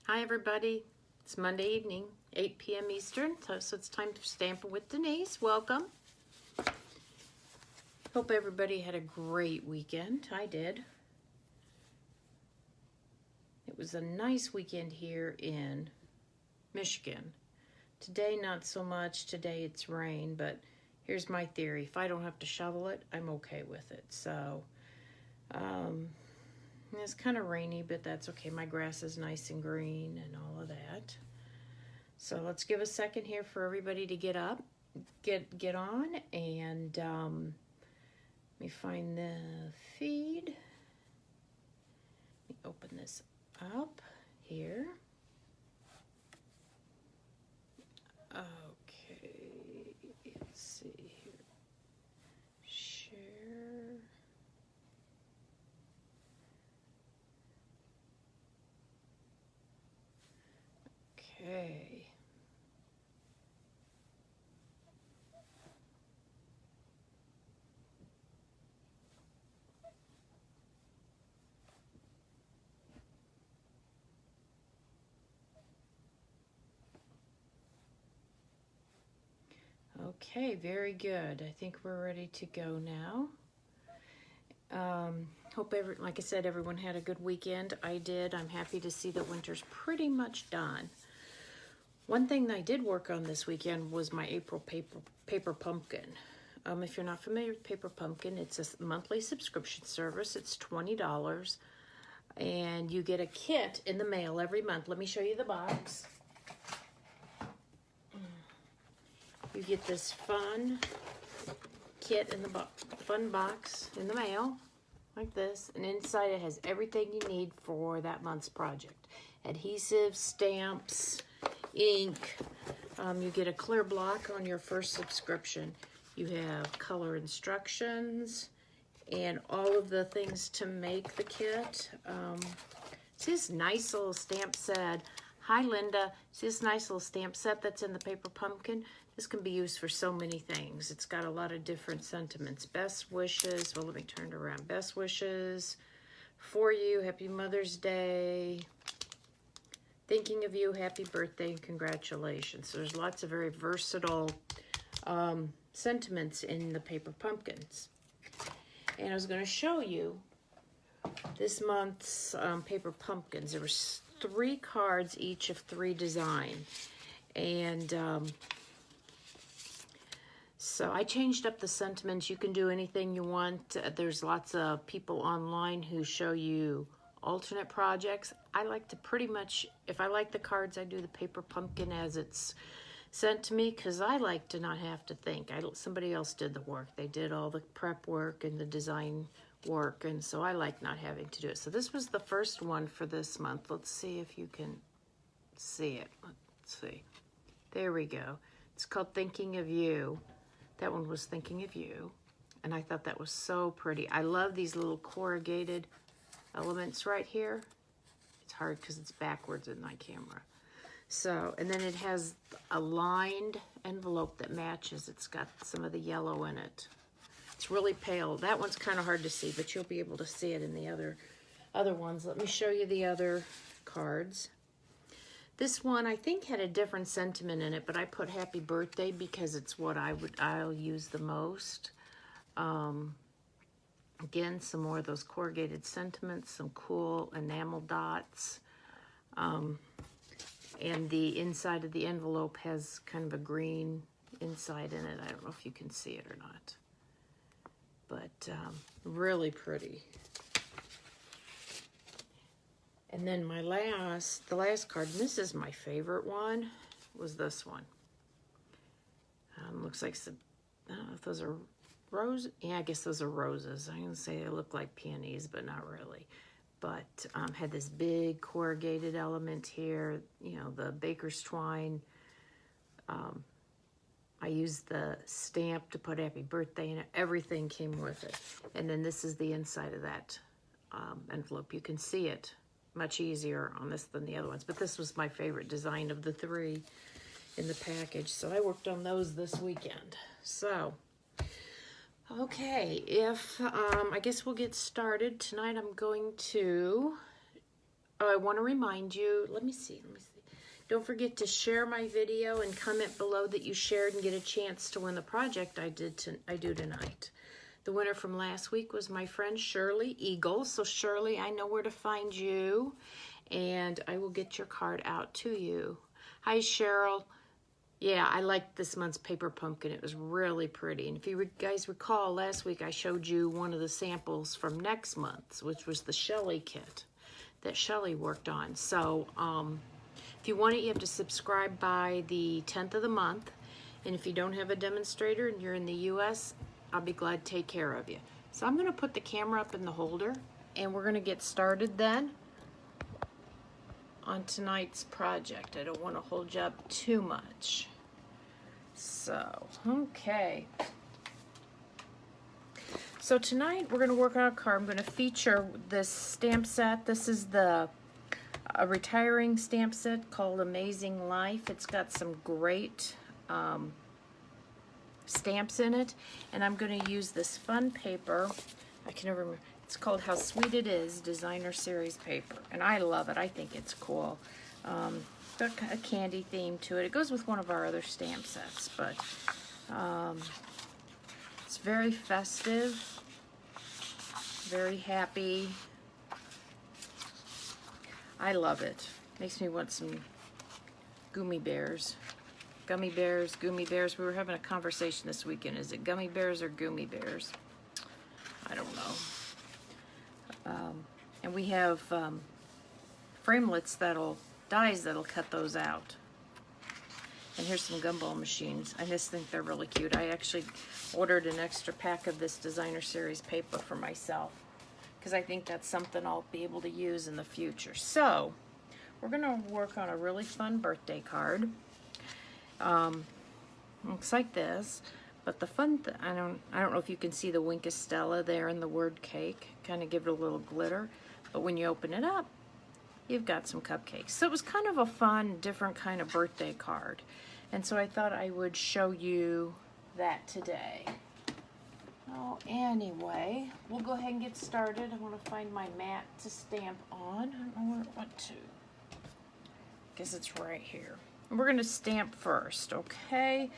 Hi everybody, it's Monday evening, 8 p.m. Eastern, so it's time to Stampin' with Denise. Welcome. Hope everybody had a great weekend. I did. It was a nice weekend here in Michigan. Today, not so much. Today it's rain, but here's my theory. If I don't have to shovel it, I'm okay with it. So, it's kind of rainy, but that's okay. My grass is nice and green and all of that. So let's give a second here for everybody to get up, get on, and let me find the feed. Let me open this up here. Okay, let's see here. Share. Okay. Okay, very good. I think we're ready to go now. Hope like I said, everyone had a good weekend. I did. I'm happy to see that winter's pretty much done. One thing that I did work on this weekend was my April paper pumpkin. If you're not familiar with Paper Pumpkin, it's a monthly subscription service. It's $20, and you get a kit in the mail every month. Let me show you the box. You get this fun kit in the fun box in the mail, like this, and inside it has everything you need for that month's project. Adhesive, stamps, ink. You get a clear block on your first subscription. You have color instructions and all of the things to make the kit. See this nice little stamp set. Hi Linda, see this nice little stamp set that's in the Paper Pumpkin? This can be used for so many things. It's got a lot of different sentiments. Best wishes, well let me turn it around. Best wishes for you, happy Mother's Day. Thinking of you, happy birthday, and congratulations. So there's lots of very versatile sentiments in the Paper Pumpkins. And I was going to show you this month's Paper Pumpkins. There were 3 cards, each of 3 designs. And so I changed up the sentiments. You can do anything you want. There's lots of people online who show you alternate projects. I like to pretty much, if I like the cards, I do the Paper Pumpkin as it's sent to me, because I like to not have to think. Somebody else did the work. They did all the prep work and the design work, and so I like not having to do it. So this was the first one for this month. Let's see if you can see it. Let's see. There we go. It's called Thinking of You. That one was Thinking of You, and I thought that was so pretty. I love these little corrugated elements right here. It's hard because it's backwards in my camera. So, and then it has a lined envelope that matches. It's got some of the yellow in it. It's really pale. That one's kind of hard to see, but you'll be able to see it in the other ones. Let me show you the other cards. This one I think had a different sentiment in it, but I put happy birthday because it's what I'll use the most. Again, some more of those corrugated sentiments, some cool enamel dots. And the inside of the envelope has kind of a green inside in it. I don't know if you can see it or not. But really pretty. And then the last card, and this is my favorite one, was this one. Looks like some, I don't know if those are roses. Yeah, I guess those are roses. I'm going to say they look like peonies, but not really. But had this big corrugated element here, you know, the baker's twine. I used the stamp to put happy birthday in it. Everything came with it. And then this is the inside of that envelope. You can see it much easier on this than the other ones. But this was my favorite design of the 3 in the package. So I worked on those this weekend. So, okay, I guess we'll get started. Tonight I'm going to Oh, I want to remind you, let me see. Don't forget to share my video and comment below that you shared and get a chance to win the project I do tonight. The winner from last week was my friend Shirley Eagle. So Shirley, I know where to find you, and I will get your card out to you. Hi, Cheryl. Yeah, I liked this month's paper pumpkin. It was really pretty. And if you guys recall, last week I showed you one of the samples from next month's, which was the Shelly kit that Shelly worked on. So if you want it, you have to subscribe by the 10th of the month. And if you don't have a demonstrator and you're in the US, I'll be glad to take care of you. So I'm going to put the camera up in the holder, and we're going to get started then on tonight's project. I don't want to hold you up too much. So, okay. So tonight we're going to work on a card. I'm going to feature this stamp set. This is a retiring stamp set called Amazing Life. It's got some great stamps in it, and I'm going to use this fun paper. I can never remember. It's called How Sweet It Is Designer Series paper, and I love it. I think it's cool. Got a candy theme to it. It goes with one of our other stamp sets, but it's very festive, very happy. I love it. Makes me want some gummy bears. Gummy bears, gummy bears. We were having a conversation this weekend. Is it gummy bears or gummy bears? I don't know. And we have framelits dies that'll cut those out. And here's some gumball machines. I just think they're really cute. I actually ordered an extra pack of this designer series paper for myself because I think that's something I'll be able to use in the future. So we're going to work on a really fun birthday card. Looks like this, but the fun I don't know if you can see the wink of Stella there in the word cake. Kind of give it a little glitter, but when you open it up, you've got some cupcakes. So it was kind of a fun, different kind of birthday card, and so I thought I would show you that today. Oh, anyway, we'll go ahead and get started. I want to find my mat to stamp on. I don't know where it went to. Guess it's right here. We're going to stamp first, okay?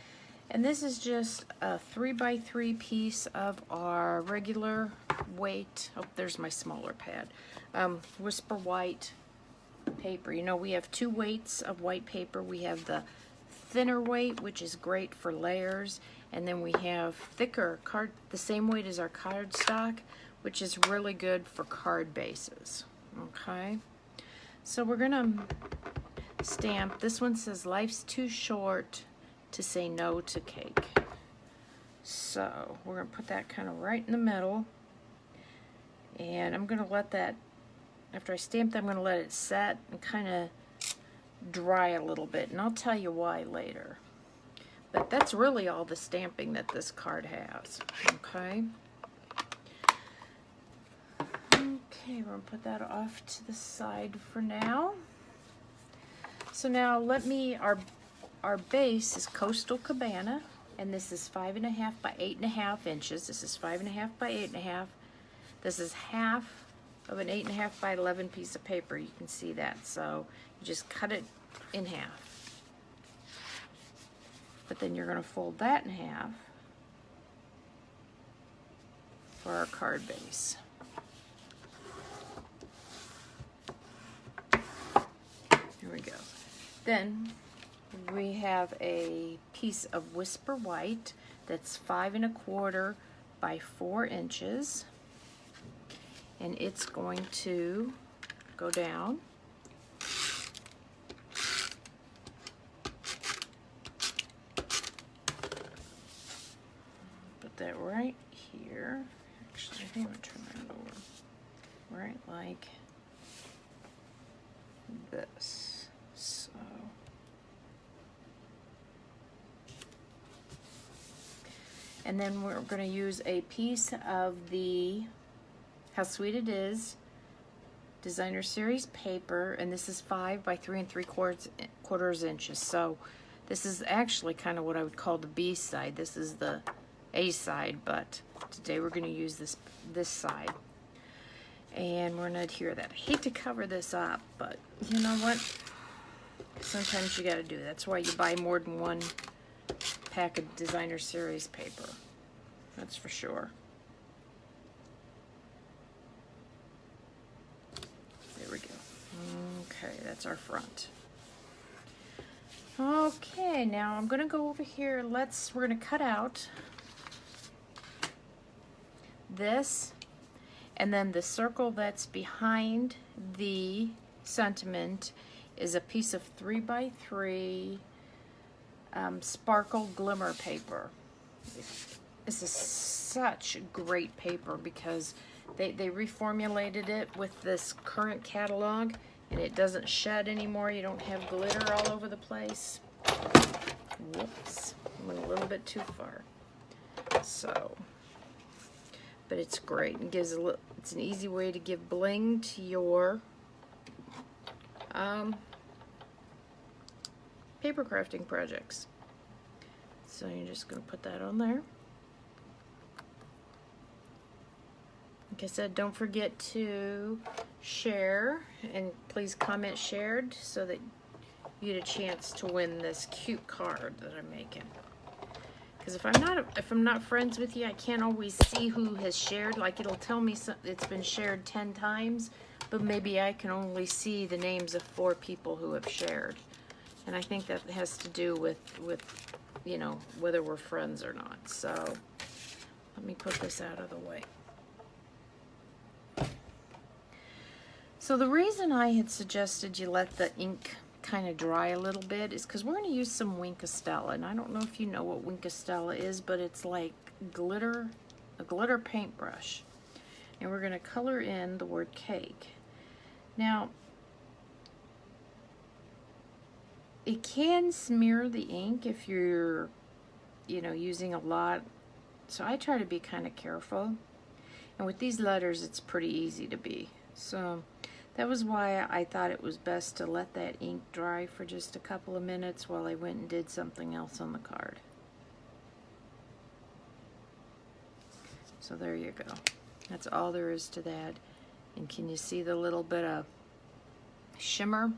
And this is just a 3x3 piece of our regular weight. Oh, there's my smaller pad. Whisper white paper. You know, we have two weights of white paper. We have the thinner weight, which is great for layers, and then we have thicker card, the same weight as our cardstock, which is really good for card bases. Okay, so we're gonna stamp. This one says life's too short to say no to cake. So we're gonna put that kind of right in the middle, and I'm gonna let that, after I stamp that, I'm gonna let it set and kind of dry a little bit, and I'll tell you why later. But that's really all the stamping that this card has. Okay. Okay, we're gonna put that off to the side for now. So now our base is Coastal Cabana, and this is 5.5 by 8.5 inches. This is 5.5 by 8.5. This is half of an 8.5 by 11 piece of paper. You can see that. So you just cut it in half. But then you're going to fold that in half for our card base. Here we go. Then we have a piece of Whisper White that's 5 1/4 by 4 inches, and it's going to go down. Put that right here. Actually, I think I'm going to turn that over. Right like this. So and then we're going to use a piece of the How Sweet It Is Designer Series paper, and this is 5 by 3 3/4 inches. So this is actually kind of what I would call the B side. This is the A side, but today we're going to use this side. And we're gonna adhere that. I hate to cover this up, but you know what? Sometimes you gotta do that. That's why you buy more than one pack of designer series paper. That's for sure. There we go. Okay, that's our front. Okay, now I'm gonna go over here. We're gonna cut out this, and then the circle that's behind the sentiment is a piece of 3x3 sparkle glimmer paper. This is such great paper because they reformulated it with this current catalog, and it doesn't shed anymore. You don't have glitter all over the place. Whoops, I went a little bit too far. So, but it's great and gives it's an easy way to give bling to your paper crafting projects. So you're just going to put that on there. Like I said, don't forget to share, and please comment shared so that you get a chance to win this cute card that I'm making. Because if I'm not friends with you, I can't always see who has shared. Like, it'll tell me it's been shared 10 times, but maybe I can only see the names of 4 people who have shared. And I think that has to do with you know, whether we're friends or not. So let me put this out of the way. So the reason I had suggested you let the ink kind of dry a little bit is because we're going to use some Stella, and I don't know if you know what Stella is, but it's like glitter, a glitter paintbrush, and we're going to color in the word cake. Now, it can smear the ink if you're, you know, using a lot, so I try to be kind of careful, and with these letters it's pretty easy to be. So that was why I thought it was best to let that ink dry for just a couple of minutes while I went and did something else on the card. So there you go. That's all there is to that. And can you see the little bit of shimmer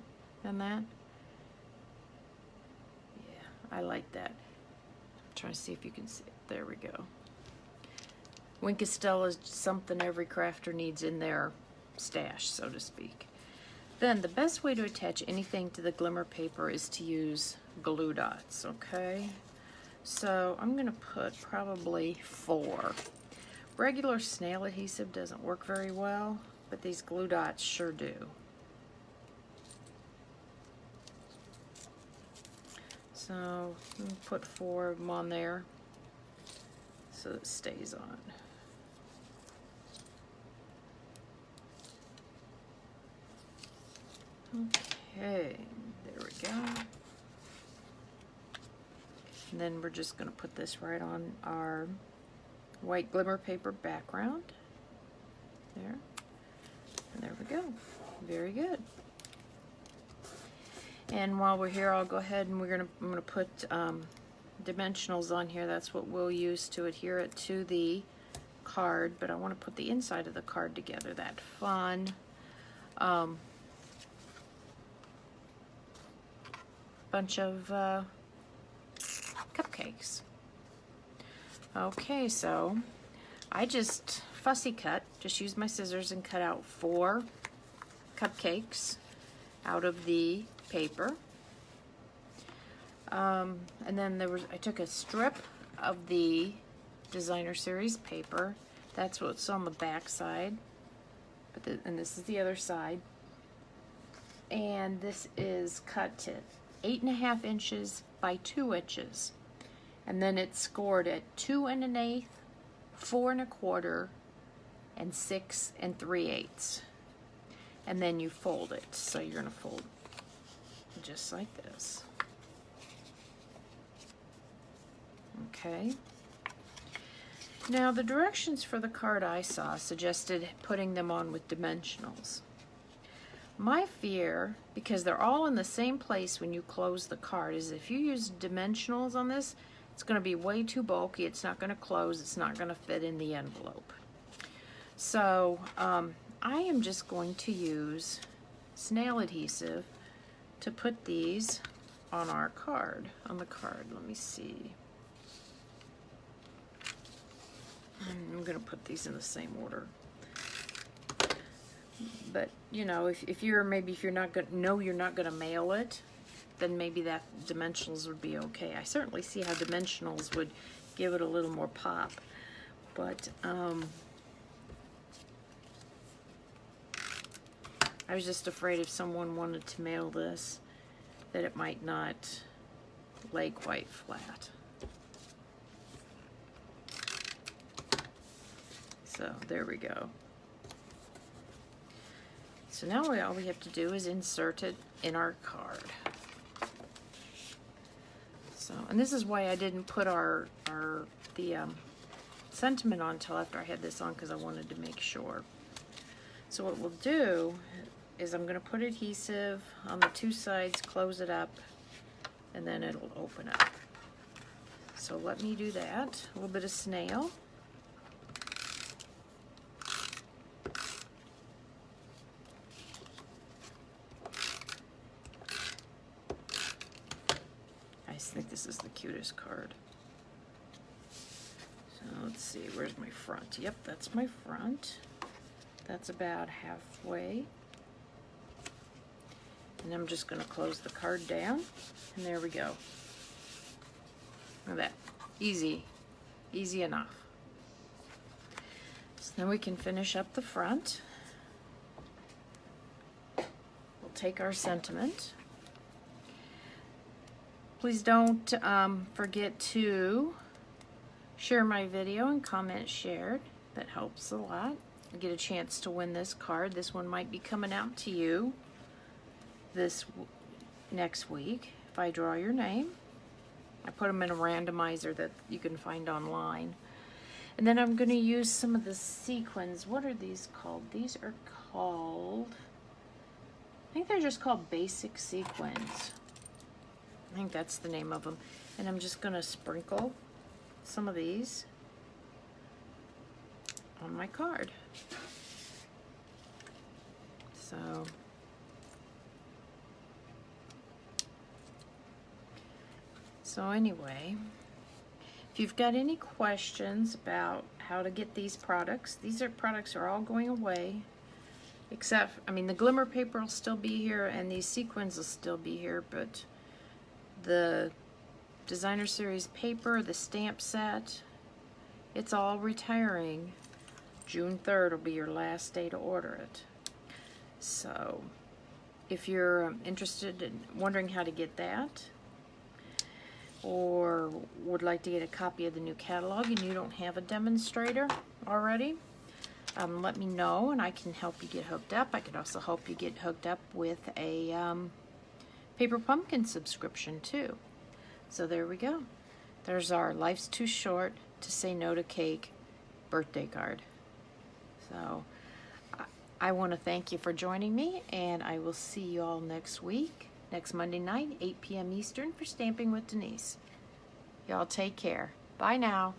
in that? Yeah, I like that. I'm trying to see if you can see it. There we go. Stella is something every crafter needs in their stash, so to speak. Then the best way to attach anything to the glimmer paper is to use glue dots, okay? So I'm going to put probably 4. Regular snail adhesive doesn't work very well, but these glue dots sure do. So I'm going to put 4 of them on there so it stays on. Okay, there we go. And then we're just going to put this right on our white glimmer paper background. There. And there we go. Very good. And while we're here, I'll go ahead and I'm going to put dimensionals on here. That's what we'll use to adhere it to the card, but I want to put the inside of the card together. That fun bunch of cupcakes. Okay, so I just fussy cut, just used my scissors and cut out 4 cupcakes out of the paper. And then I took a strip of the designer series paper. That's what's on the back side, and this is the other side. And this is cut to 8.5 inches by 2 inches, and then it's scored at 2 1/8, 4 1/4, and 6 3/8, and then you fold it. So you're going to fold just like this. Okay. Now the directions for the card I saw suggested putting them on with dimensionals. My fear, because they're all in the same place when you close the card, is if you use dimensionals on this, it's going to be way too bulky. It's not going to close. It's not going to fit in the envelope. So I am just going to use snail adhesive to put these on our card, on the card. Let me see. I'm going to put these in the same order. But, you know, if you're not going to know you're not going to mail it, then maybe that dimensionals would be okay. I certainly see how dimensionals would give it a little more pop. But I was just afraid if someone wanted to mail this, that it might not lay quite flat. So there we go. So now all we have to do is insert it in our card. So, and this is why I didn't put the sentiment on until after I had this on, because I wanted to make sure. So what we'll do is I'm going to put adhesive on the two sides, close it up, and then it'll open up. So let me do that. A little bit of snail. I think this is the cutest card. So let's see, where's my front? Yep, that's my front. That's about halfway. And I'm just going to close the card down, and there we go. Look at that. Easy. Easy enough. So then we can finish up the front. We'll take our sentiment. Please don't forget to share my video and comment shared. That helps a lot. You get a chance to win this card. This one might be coming out to you next week if I draw your name. I put them in a randomizer that you can find online. And then I'm going to use some of the sequins. What are these called? These are called, I think they're just called basic sequins. I think that's the name of them. And I'm just going to sprinkle some of these on my card. So anyway, if you've got any questions about how to get these products are all going away, except, I mean, the Glimmer paper will still be here and these sequins will still be here, but the designer series paper, the stamp set, it's all retiring. June 3rd will be your last day to order it. So if you're interested in wondering how to get that, or would like to get a copy of the new catalog and you don't have a demonstrator already, let me know and I can help you get hooked up. I could also help you get hooked up with a Paper Pumpkin subscription too. So there we go. There's our Life's Too Short to Say No to Cake birthday card. So I want to thank you for joining me, and I will see you all next week, next Monday night, 8 p.m. Eastern for Stamping with Denise. Y'all take care. Bye now.